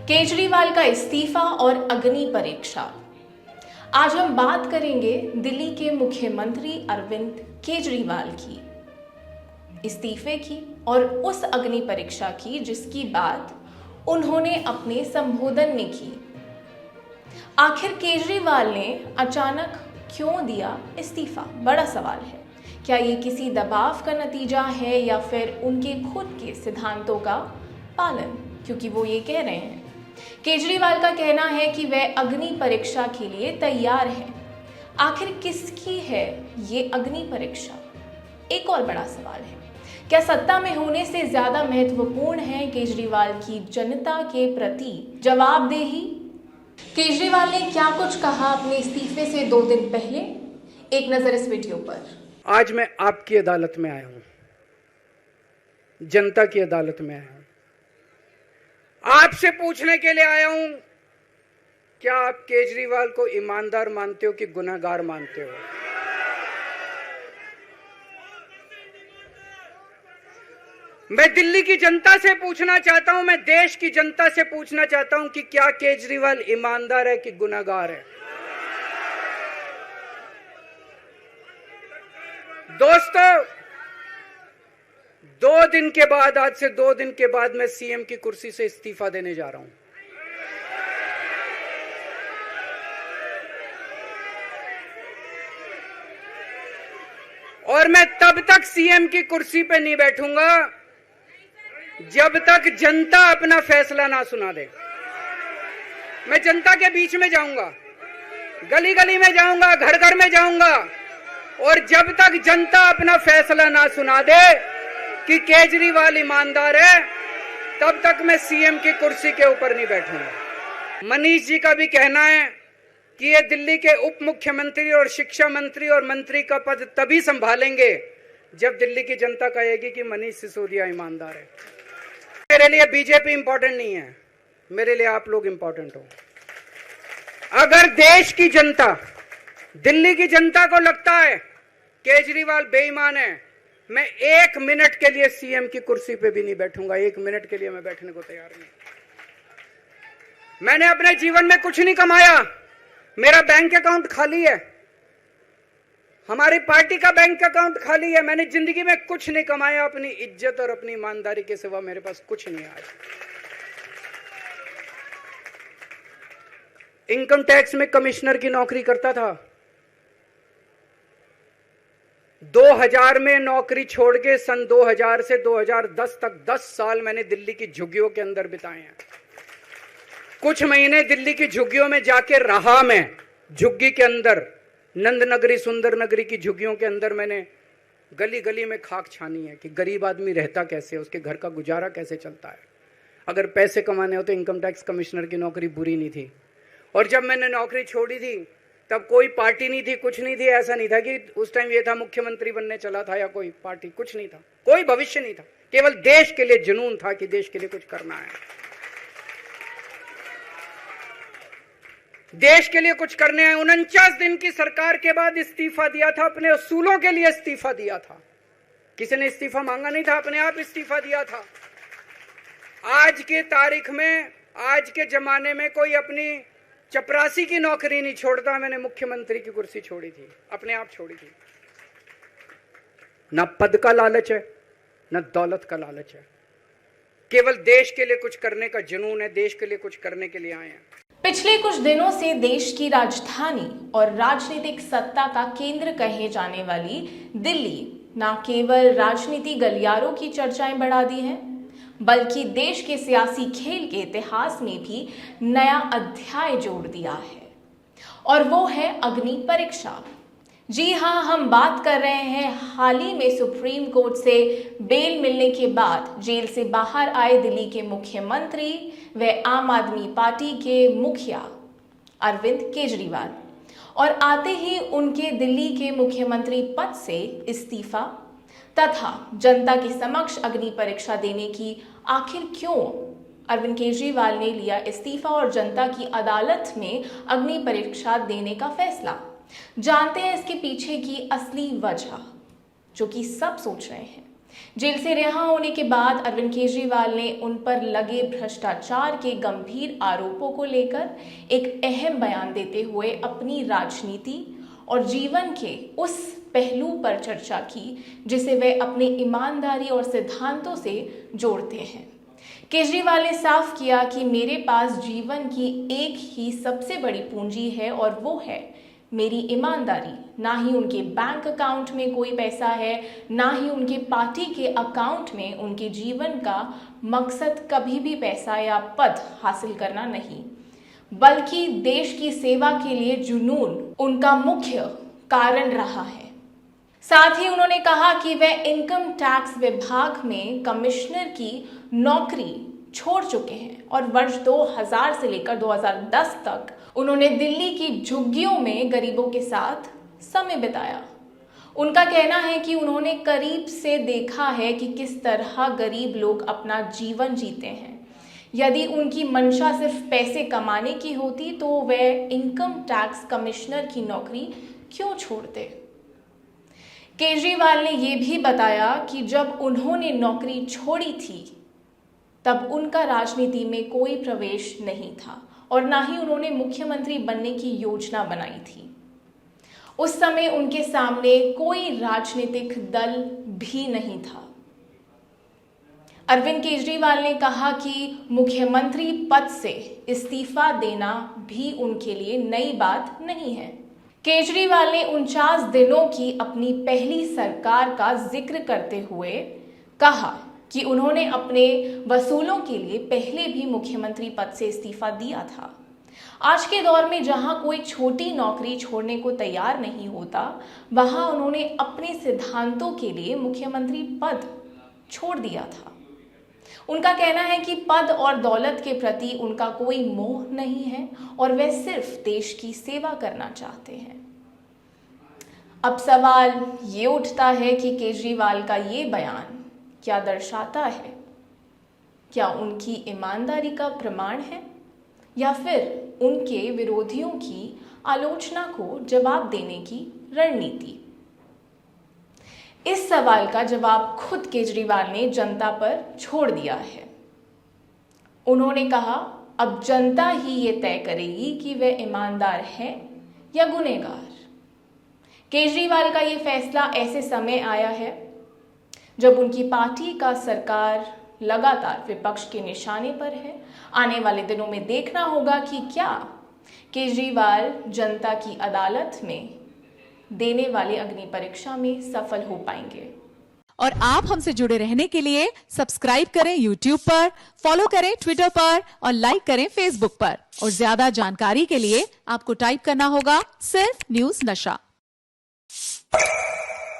केजरीवाल का इस्तीफा और अग्नि परीक्षा। आज हम बात करेंगे दिल्ली के मुख्यमंत्री अरविंद केजरीवाल की इस्तीफे की और उस अग्नि परीक्षा की जिसकी बात उन्होंने अपने संबोधन में की। आखिर केजरीवाल ने अचानक क्यों दिया इस्तीफा? बड़ा सवाल है। क्या ये किसी दबाव का नतीजा है या फिर उनके खुद के सिद्धांतों का पालन? क्योंकि वो ये कह रहे हैं, केजरीवाल का कहना है कि वह अग्नि परीक्षा के लिए तैयार है। आखिर किसकी है ये अग्नि परीक्षा? एक और बड़ा सवाल है, क्या सत्ता में होने से ज्यादा महत्वपूर्ण है केजरीवाल की जनता के प्रति जवाबदेही? केजरीवाल ने क्या कुछ कहा अपने इस्तीफे से 2 दिन पहले? एक नजर इस वीडियो पर। आज मैं आपकी अदालत में आया हूं, जनता की अदालत में आया हूं। आपसे पूछने के लिए आया हूं, क्या आप केजरीवाल को ईमानदार मानते हो कि गुनहगार मानते हो? मैं दिल्ली की जनता से पूछना चाहता हूं, मैं देश की जनता से पूछना चाहता हूं कि क्या केजरीवाल ईमानदार है कि गुनहगार है? दोस्तों, 2 दिन के बाद, आज से 2 दिन के बाद मैं सीएम की कुर्सी से इस्तीफा देने जा रहा हूं। और मैं तब तक सीएम की कुर्सी पे नहीं बैठूंगा जब तक जनता अपना फैसला ना सुना दे। मैं जनता के बीच में जाऊंगा, गली गली में जाऊंगा, घर घर में जाऊंगा, और जब तक जनता अपना फैसला ना सुना दे कि केजरीवाल ईमानदार है, तब तक मैं सीएम की कुर्सी के ऊपर नहीं बैठूंगा। मनीष जी का भी कहना है कि ये दिल्ली के उप मुख्यमंत्री और शिक्षा मंत्री और मंत्री का पद तभी संभालेंगे जब दिल्ली की जनता कहेगी कि मनीष सिसोदिया ईमानदार है। मेरे लिए बीजेपी इंपॉर्टेंट नहीं है, मेरे लिए आप लोग इंपॉर्टेंट हो। अगर देश की जनता, दिल्ली की जनता को लगता है केजरीवाल बेईमान है, मैं 1 मिनट के लिए सीएम की कुर्सी पे भी नहीं बैठूंगा। 1 मिनट के लिए मैं बैठने को तैयार नहीं। मैंने अपने जीवन में कुछ नहीं कमाया, मेरा बैंक अकाउंट खाली है, हमारी पार्टी का बैंक अकाउंट खाली है। मैंने जिंदगी में कुछ नहीं कमाया, अपनी इज्जत और अपनी ईमानदारी के सिवा मेरे पास कुछ नहीं आया। इनकम टैक्स में कमिश्नर की नौकरी करता था, 2000 में नौकरी छोड़ के सन 2000 से 2010 तक 10 साल मैंने दिल्ली की झुग्गियों के अंदर बिताए हैं। कुछ महीने दिल्ली की झुग्गियों में जाके रहा मैं, झुग्गी के अंदर, नंद नगरी, सुंदर नगरी की झुग्गियों के अंदर मैंने गली गली में खाक छानी है कि गरीब आदमी रहता कैसे, उसके घर का गुजारा कैसे चलता है। अगर पैसे कमाने हो तो इनकम टैक्स कमिश्नर की नौकरी बुरी नहीं थी। और जब मैंने नौकरी छोड़ी थी तब कोई पार्टी नहीं थी, कुछ नहीं थी। ऐसा नहीं था कि उस टाइम ये था मुख्यमंत्री बनने चला था या कोई पार्टी, कुछ नहीं था, कोई भविष्य नहीं था। केवल देश के लिए जुनून था कि देश के लिए कुछ करना है, देश के लिए कुछ करने हैं। 49 दिन की सरकार के बाद इस्तीफा दिया था, अपने असूलों के लिए इस्तीफा दिया था। किसी ने इस्तीफा मांगा नहीं था, अपने आप इस्तीफा दिया था। आज के तारीख में, आज के जमाने में कोई अपनी चपरासी की नौकरी नहीं छोड़ता। मैंने मुख्यमंत्री की कुर्सी छोड़ी थी, अपने आप छोड़ी थी। ना पद का लालच है, ना दौलत का लालच है, केवल देश के लिए कुछ करने का जुनून है, देश के लिए कुछ करने के लिए आए हैं। पिछले कुछ दिनों से देश की राजधानी और राजनीतिक सत्ता का केंद्र कहे जाने वाली दिल्ली न केवल राजनीति गलियारों की चर्चाएं बढ़ा दी हैं, बल्कि देश के सियासी खेल के इतिहास में भी नया अध्याय जोड़ दिया है, और वो है अग्नि परीक्षा। जी हां, हम बात कर रहे हैं हाल ही में सुप्रीम कोर्ट से बेल मिलने के बाद जेल से बाहर आए दिल्ली के मुख्यमंत्री व आम आदमी पार्टी के मुखिया अरविंद केजरीवाल, और आते ही उनके दिल्ली के मुख्यमंत्री पद से इस्तीफा तथा जनता के समक्ष अग्नि परीक्षा देने की आखिर क्यों अरविंद केजरीवाल ने लिया इस्तीफा और जनता की अदालत में अग्नि परीक्षा देने का फैसला। जानते हैं इसके पीछे की असली वजह, जो कि सब सोच रहे हैं। जेल से रिहा होने के बाद अरविंद केजरीवाल ने उन पर लगे भ्रष्टाचार के गंभीर आरोपों को लेकर एक अहम बयान देते हुए अपनी राजनीति और जीवन के उस पहलू पर चर्चा की जिसे वे अपने ईमानदारी और सिद्धांतों से जोड़ते हैं। केजरीवाल ने साफ किया कि मेरे पास जीवन की एक ही सबसे बड़ी पूंजी है और वो है मेरी ईमानदारी। ना ही उनके बैंक अकाउंट में कोई पैसा है, ना ही उनके पार्टी के अकाउंट में। उनके जीवन का मकसद कभी भी पैसा या पद हासिल करना नहीं, बल्कि देश की सेवा के लिए जुनून उनका मुख्य कारण रहा है। साथ ही उन्होंने कहा कि वे इनकम टैक्स विभाग में कमिश्नर की नौकरी छोड़ चुके हैं और वर्ष 2000 से लेकर 2010 तक उन्होंने दिल्ली की झुग्गियों में गरीबों के साथ समय बिताया। उनका कहना है कि उन्होंने करीब से देखा है कि किस तरह गरीब लोग अपना जीवन जीते हैं। यदि उनकी मंशा सिर्फ पैसे कमाने की होती तो वे इनकम टैक्स कमिश्नर की नौकरी क्यों छोड़ते। केजरीवाल ने यह भी बताया कि जब उन्होंने नौकरी छोड़ी थी तब उनका राजनीति में कोई प्रवेश नहीं था और ना ही उन्होंने मुख्यमंत्री बनने की योजना बनाई थी। उस समय उनके सामने कोई राजनीतिक दल भी नहीं था। अरविंद केजरीवाल ने कहा कि मुख्यमंत्री पद से इस्तीफा देना भी उनके लिए नई बात नहीं है। केजरीवाल ने 49 दिनों की अपनी पहली सरकार का जिक्र करते हुए कहा कि उन्होंने अपने वसूलों के लिए पहले भी मुख्यमंत्री पद से इस्तीफा दिया था। आज के दौर में जहां कोई छोटी नौकरी छोड़ने को तैयार नहीं होता, वहां उन्होंने अपने सिद्धांतों के लिए मुख्यमंत्री पद छोड़ दिया था। उनका कहना है कि पद और दौलत के प्रति उनका कोई मोह नहीं है और वे सिर्फ देश की सेवा करना चाहते हैं। अब सवाल ये उठता है कि केजरीवाल का ये बयान क्या दर्शाता है? क्या उनकी ईमानदारी का प्रमाण है या फिर उनके विरोधियों की आलोचना को जवाब देने की रणनीति? इस सवाल का जवाब खुद केजरीवाल ने जनता पर छोड़ दिया है। उन्होंने कहा, अब जनता ही ये तय करेगी कि वे ईमानदार हैं या गुनहगार। केजरीवाल का ये फैसला ऐसे समय आया है जब उनकी पार्टी का सरकार लगातार विपक्ष के निशाने पर है। आने वाले दिनों में देखना होगा कि क्या केजरीवाल जनता की अदालत में देने वाली अग्नि परीक्षा में सफल हो पाएंगे। और आप हमसे जुड़े रहने के लिए सब्सक्राइब करें YouTube पर, फॉलो करें Twitter पर और लाइक करें Facebook पर। और ज्यादा जानकारी के लिए आपको टाइप करना होगा सिर्फ न्यूज़ नशा।